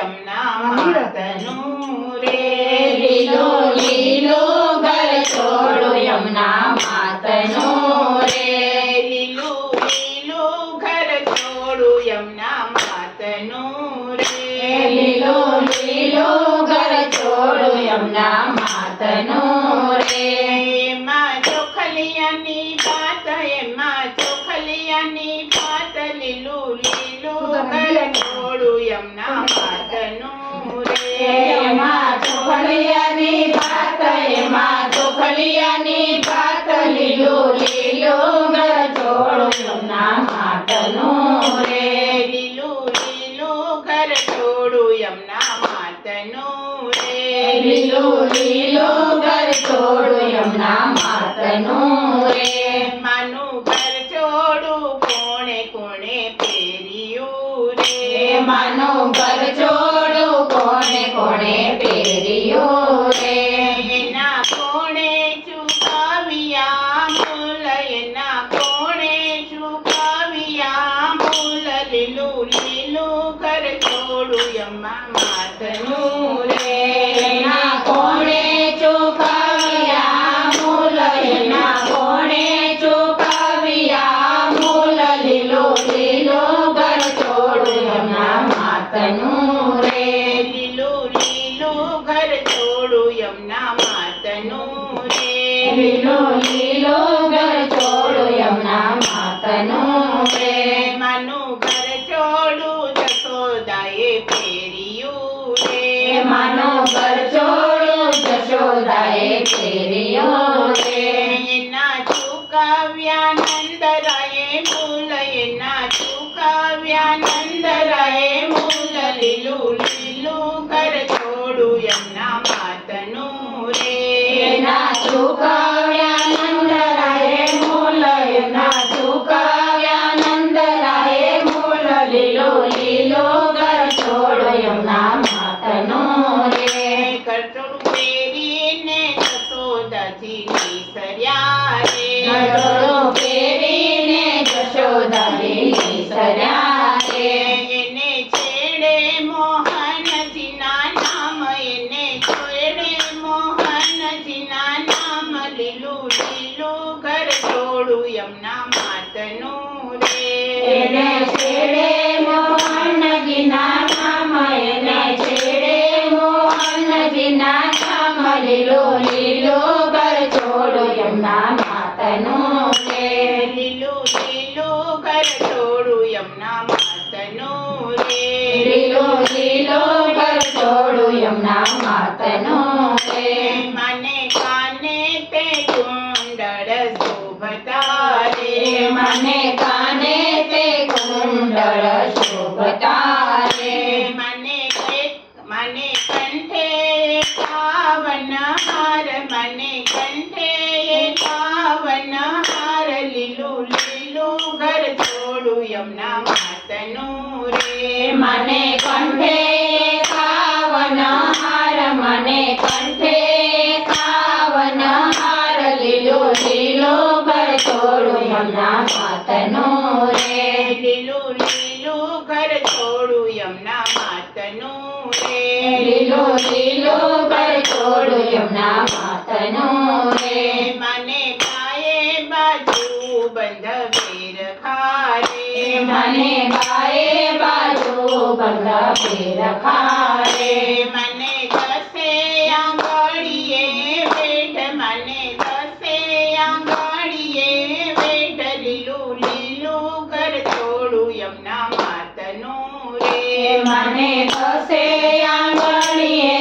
યમુના માતનું રે લીલું લીલું ઘર છોડું યમુના માતનું રે લીલું લીલું ઘર છોડું યમુના માતનું રે લીલું લીલું ઘર છોડું યમુના માતનું રે એમાં ચોખલિયાની ભાત એમાં ચોખલિયાની ભાત લીલું લીલું ઘર છોડું યમુના માતનું રે એમાં ચોખલિયાની ભાત એમાં ચોખલિયાની ભાત લીલું લીલું ઘર છોડું યમુના માતનું રે લીલું લીલું ઘર છોડું યમુના માતનું રે લીલું લીલું ઘર છોડું યમુના માતનું રે માનું ઘર છોડું કોણે કોણે પહેર્યું રે માનું ઘર છોડું કોણે કોણે પહેર્યું રે એના કોણે ચૂકવ્યા મૂલ એના કોણે ચૂકવ્યા મૂલ લીલું લીલું ઘર છોડું યમુના માતનું રે એના કોણે ચૂકવ્યા મૂલ એના કોણે ચૂકવ્યા મૂલ લીલું લીલું ઘર છોડું યમુના માતનું રે લીલું લીલું ઘર છોડું યમુના માતનું રે લીલું લીલું ઘર છોડું યમુના માતનું રે માનું ઘર છોડું જશોદાએ પહેર્યું રે માનું ઘર છોડું જશોદાએ પહેર્યું રે એના ચૂકવ્યા નંદરાયે મૂલ એના ચૂકવ્યા નંદરાયે મૂલ લીલું લીલું ઘર છોડું યમુના માતનું રે એના ચૂકવ્યા નંદરાયે મૂલ એના ચૂકવ્યા નંદરાયે મૂલ લીલું લીલું ઘર છોડું યમુના માતનું રે કરચોડું પહેરીને જશોદાજી નિસર્યા રે નડોળું પહેરીને જશોદાજી નિસર્યા રે એને છેડે મોહનજીના નામ એને છેડે મોહનજીના નામ લીલું લીલું ઘર છોડું યમુના માતનું રે એને છેડે મોહનજીના નામ એને છેડે મોહનજીના નામ લીલું લીલું ઘર છોડું યમુના માતનું રે લીલું લીલું ઘર છોડું યમુના માતનું રે લીલું લીલું ઘર છોડું યમુના માતનું રે મને કાને તે કુંડળ શોભતા રે મને કાને તે કુંડળ શોભતા રે મને કંઠે પાવન હાર મને કંઠે પાવન હાર લીલું લીલું ઘર છોડું યમુના માતનું રે મને કંઠે કાવન હાર મને કંઠે કાવન હાર લીલું લીલું ઘર છોડું યમુના માતનું રે લીલું લીલું ઘર છોડું યમુના માતનું રે લીલું લીલું ઘર છોડું યમુના માતનું રે મને બાએ બાજુ બંધ વેર ખારે મને બાએ બાજુ બંધ ફેર ખારે મને દસે આંગળીએ વેઠ મને દસે આંગળીએ વેઠ લીલું લીલું ઘર છોડું યમુના માતનું રે મને દસે આંગળીએ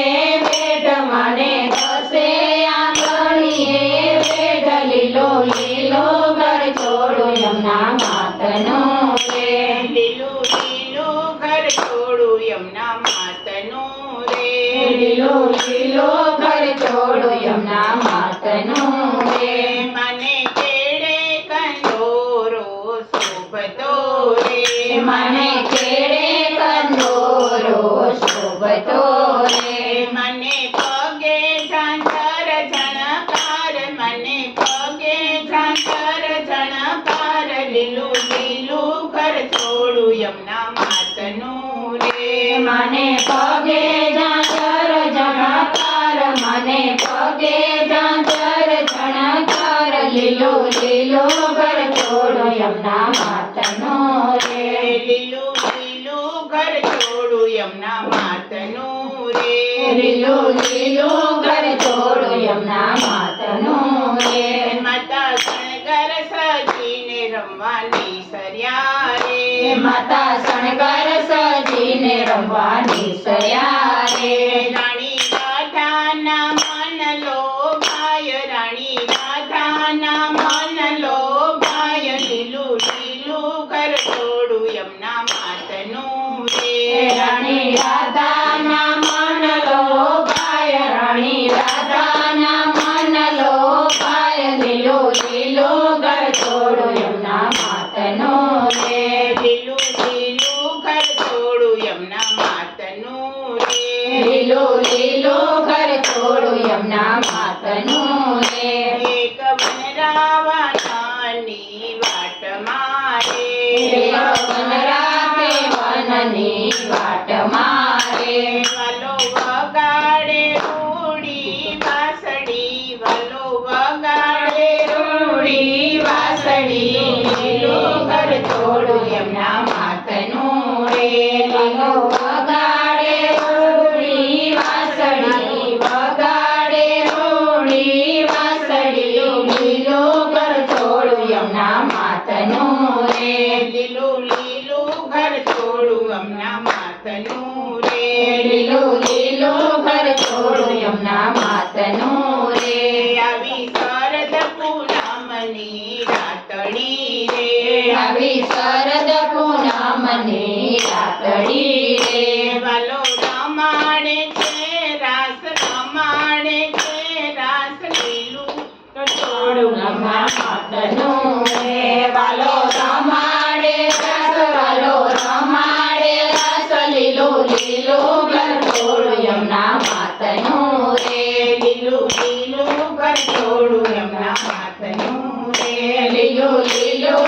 વેઠ મને દસે આંગળીએ વેઠ લીલું લીલું ઘર છોડું યમુના માતનું રે લીલું લીલું ઘર છોડું યમુના માતનું રે લીલું લીલું ઘર છોડું યમુના માતનું રે મને કેડે કંદોરો શોભતો રે મને કેડે કંદોરો શોભતો રે મને પગે ઝાંઝર ઝણકાર મને પગે ઝાંઝર ઝણકાર લીલું લીલું ઘર છોડું યમુના માતનું રે મને મને પગે ઝાંઝર ઝણકાર, મને પગે ઝાંઝર ઝણકાર, લીલું લીલું ઘર છોડું યમુના માતનું રે. લીલું લીલું ઘર છોડું યમુના માતનું રે. લીલું લીલું ઘર છોડું યમુના માતનું રે. માતા શણગાર સજીને રમવાની સર્યા રે. માતા શણગાર સજીને રમવાની સયા રે. રાણી રાધાના મન લોભાય, રાણી રાધાના મન લોભાય, લીલું લીલું ઘર છોડું યમુના માતનું રે. રાણી રાધાના મન લોભાય, રાણી રાધાના મન લોભાય, લીલું લીલું ઘર છોડું યમુના માતનું રે. લીલું લીલું ઘર છોડું યમુના માતનું રે. લીલું લીલું ઘર છોડું યમુના માતનું રે. એક વનરાવનાની વાટ મારે. વનરાતે વનની વાટ મારે. વાલો વગાડે રૂડી વાસળી, વાલો વગાડે રૂડી વાસળી, લીલું ઘર છોડું યમુના માતનું રે. લીલો વગાડે રૂડી વાસળી, વગાડે રૂડી વાસળી, લીલું ઘર છોડું યમુના માતનું રે. લીલું લીલું ઘર છોડું યમુના માતનું રે. લીલું લીલું ઘર છોડું યમુના માતનું રે. આવી શરદ પૂનમની રાતડી રે. આવી શરદ પૂનમની રાતડી રે. વાલો રમાડે છે રાસ, રમાડે છે રાસ, લીલું છોડું યમુના માતનું રે. વાલો રમાડે રસ, વાલો રમાડે રસ, લીલું લીલું ઘર છોડું યમુના માતનું રે. લીલું લીલું ઘર છોડું યમુના માતનું રે. લીલું લીલું